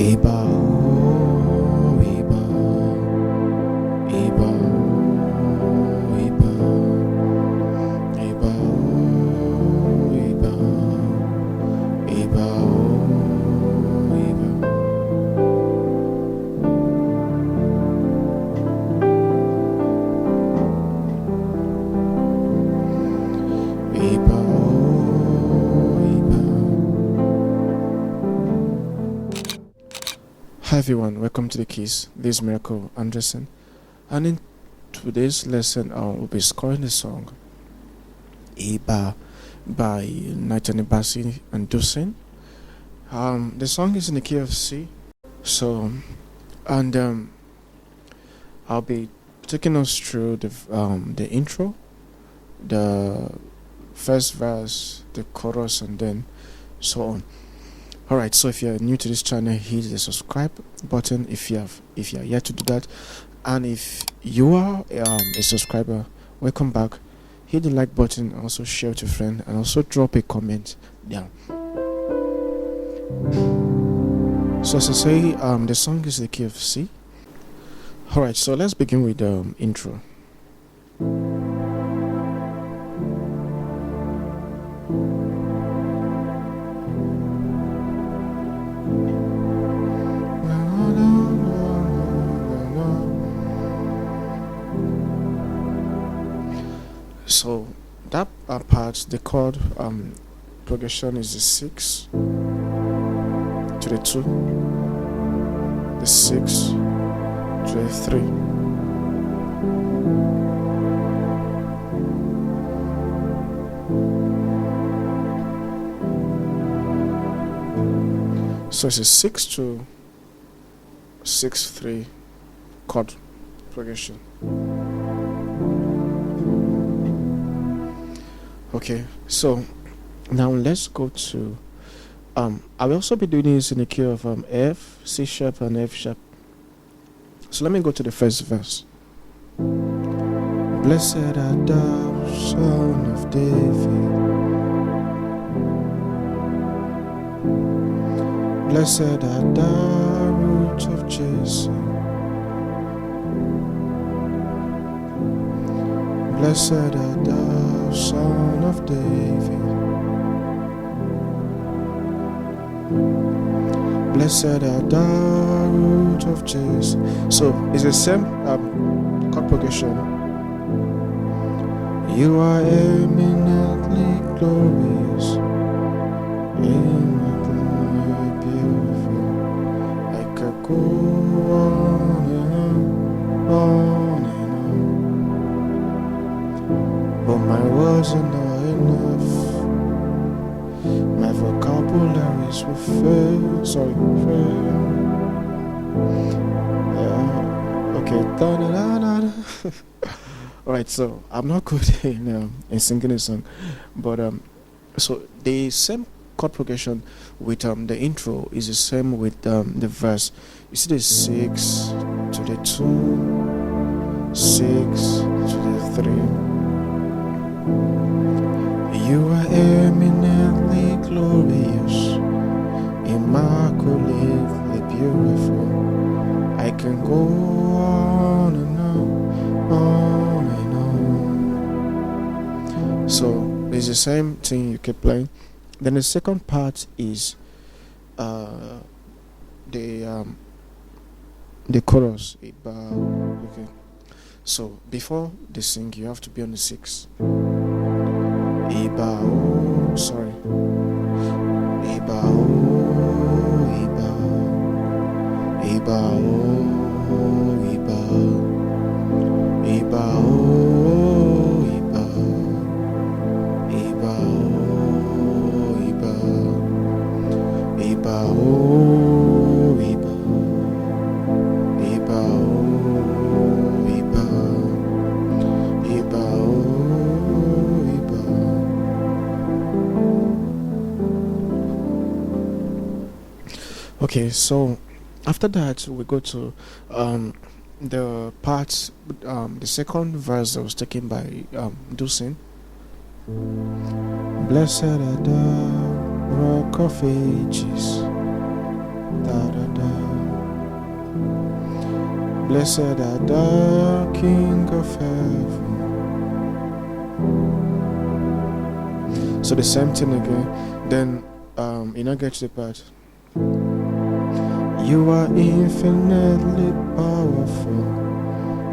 Iba, oh, Iba, Iba, oh, Iba, Iba, oh, Iba, Iba, oh, Iba. Iba, oh, Iba. Hi everyone, welcome to the Keys. This is Miracle Anderson, and in today's lesson I will be scoring the song Iba by Nathaniel Bassey and Dunsin. The song is in the key of C. So, and I'll be taking us through the intro, the first verse, the chorus, and then so on. Alright, so if you're new to this channel, hit the subscribe button if you are yet to do that, and if you are a subscriber, welcome back. Hit the like button, also share with a friend, and also drop a comment down. So as I say, the song is the key of C. Alright, so let's begin with the intro. So that part, the chord progression is the 6 to the 2, the 6 to the 3. So it's a 6 to 6 3 chord progression. Okay, so now let's go to I will also be doing this in the key of F, C sharp, and F sharp. So let me go to the first verse. Blessed art thou, son of David. Blessed art thou, root of Jesse. Blessed art thou, son of David. Blessed art thou, root of Jesse. So it's the same chord progression. You are eminently glorious, eminently beautiful. I could go on and on and on, but my words are not enough. My vocabularies will fail. Sorry, fail. Okay. Alright, so I'm not good in singing a song, but so the same chord progression with the intro is the same with the verse. You see the 6 to the 2, 6 to the 3. You are eminently glorious, immaculately beautiful. I can go on and on and on. So it's the same thing you keep playing. Then the second part is the chorus. Okay. So before they sing, you have to be on the 6. Iba, oh, sorry. Iba, oh, Iba. Iba, oh, Iba. Iba, oh, Iba. Iba, oh, Iba. Iba, oh, Iba. Iba, oh, Iba. Iba, oh, Iba. Okay, so after that we go to the part, the second verse that was taken by Dunsin. Blessed art thou, rock of ages. Da da da. Blessed art thou, King of heaven. So the same thing again. Then get to the part. You are infinitely powerful,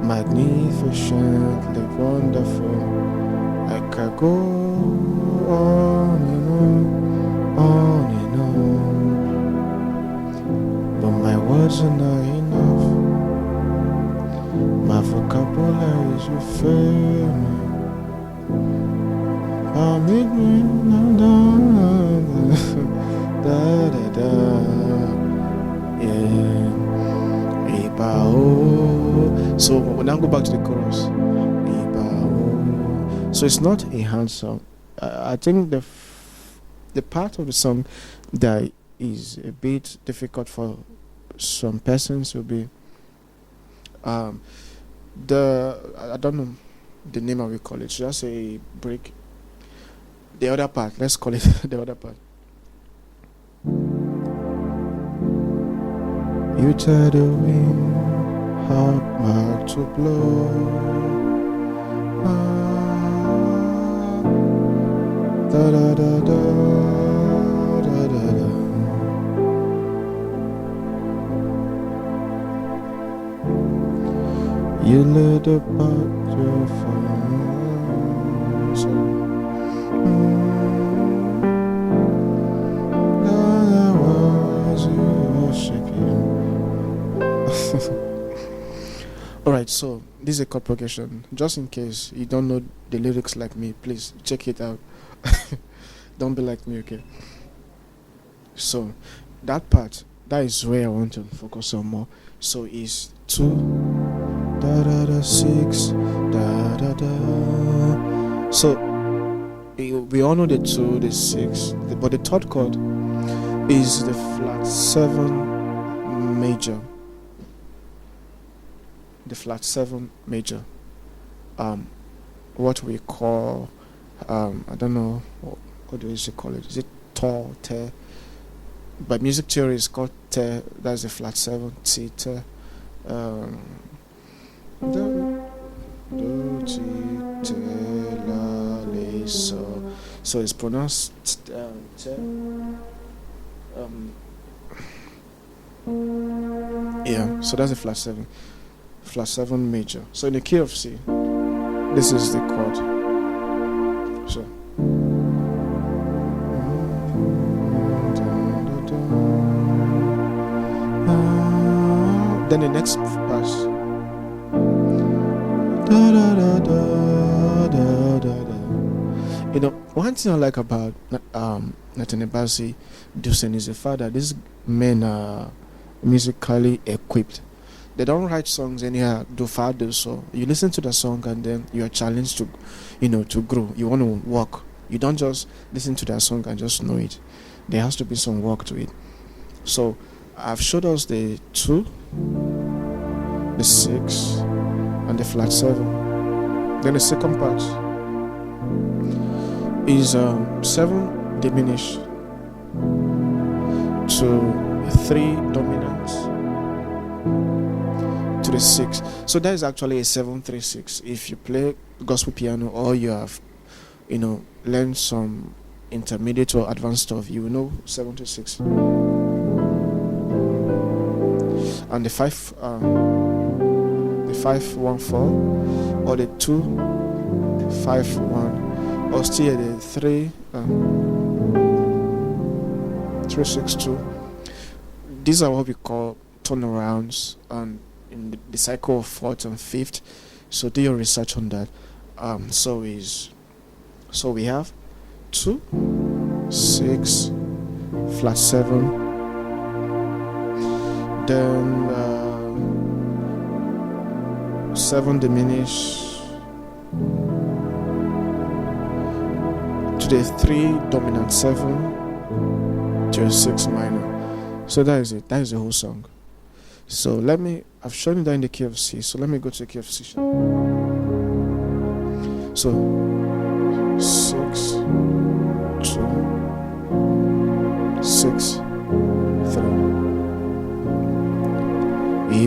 magnificently wonderful. I could go on and on and on, but my words are not enough. My vocabulary is failing. Permit me da da da. Yeah. So we now go back to the chorus. So it's not a hand song. I think the part of the song that is a bit difficult for some persons will be I don't know the name I will call it. Just a break. The other part. Let's call it the other part. You tell the wind how hard to blow. Da da da da da da da. You let the bottle fall. Alright, so this is a chord progression. Just in case you don't know the lyrics like me, please check it out. Don't be like me, okay? So that part, that is where I want to focus on more. So it's 2 da da da 6 da da da. So we all know the 2, the 6, but the third chord is the flat 7 major. The flat 7 major. What we call I don't know what do we call it? Is it tall, te? But music theory is called te. That's the flat 7 T te. Do ti te la le so. So it's pronounced te. Yeah. So that's the flat 7. Flat 7 major. So in the key of C, this is the chord. So then the next pass. Da, da, da, da, da, da, da. You know, one thing I like about Nathaniel Bassey, Dunsin is the fact that these men are musically equipped. They don't write songs anyhow, do fado. So you listen to the song and then you are challenged to, to grow. You want to work. You don't just listen to that song and just know it. There has to be some work to it. So I've showed us the 2, the 6, and the flat 7. Then the second part is 7 diminished to 3 dominant to the 6. So that is actually a 7-3-6. If you play gospel piano or you have learned some intermediate or advanced stuff, you will know 7-6. And the 5-1-4 or the 2-5-1 or still the 3-6-2. These are what we call turnarounds and in the cycle of 4th and 5th. So do your research on that. So we have 2, 6, flat 7, then 7 diminished to the 3 dominant 7 to a 6 minor. So that is it. That is the whole song. So I've shown you that in the key of C. So let me go to the key of C. So 6, 2, 6, 3.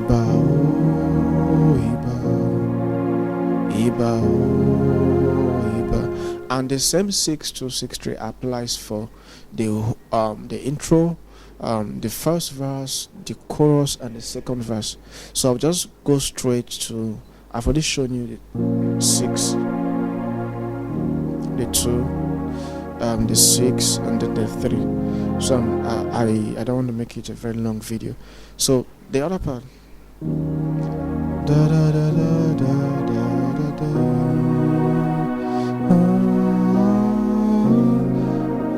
Iba, oh, Iba, Iba, oh, Iba. And the same 6-2-6-3 applies for the intro, the first verse, the chorus, and the second verse. So I'll just go straight to. I've already shown you the 6, the 2, the 6, and then the 3. So I don't want to make it a very long video. So the other part. Da da da da da da da da.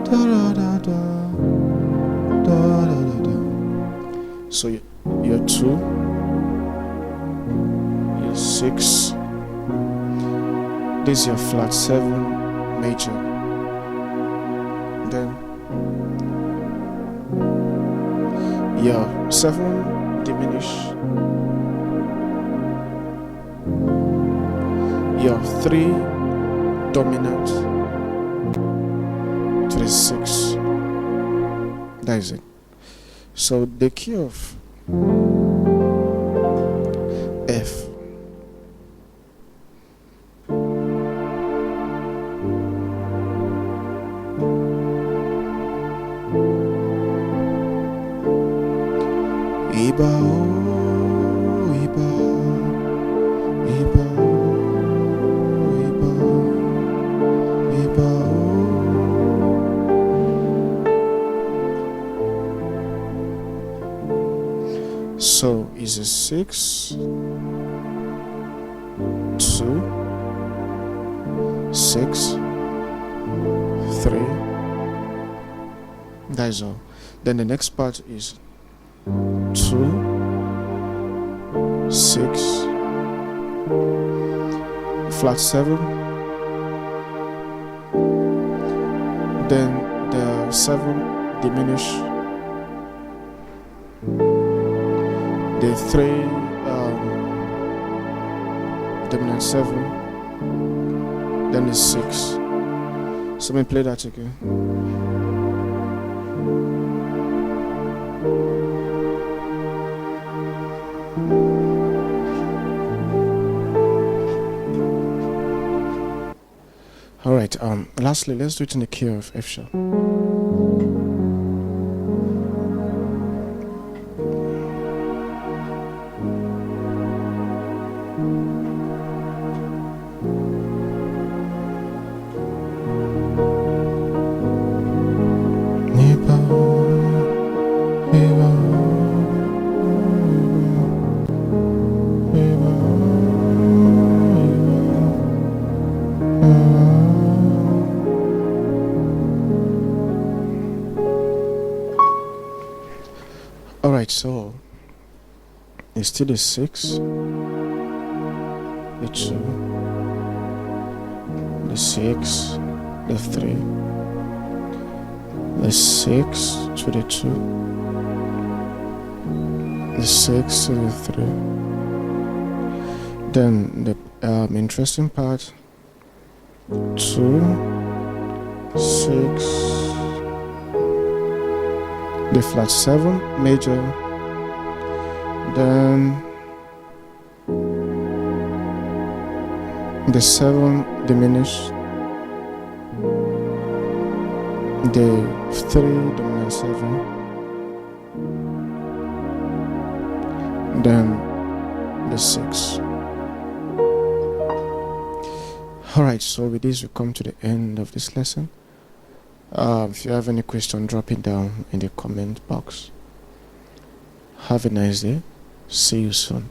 Da da da da da da da. So you're 2, you're 6. This is your flat 7 major. Then your 7 diminish, your 3 dominant to the 6. That is it. So the key of F. Iba, oh, Iba, Iba, oh, Iba, Iba, oh. So is a 6, 2, 6, 3. That is all. Then the next part is 2, 6, flat 7, then the 7 diminish, the 3 dominant 7, then the 6. So let me play that again. All right. Lastly, let's do it in the key of F sharp. Alright, so it's still the 6, the 2, the 6, the 3, the 6 to the 2, the 6 to the 3. Then the interesting part, 2, 6, the flat 7 major, then the 7 diminished, the 3 dominant 7, then the 6. Alright, so with this we come to the end of this lesson. If you have any question, drop it down in the comment box. Have a nice day. See you soon.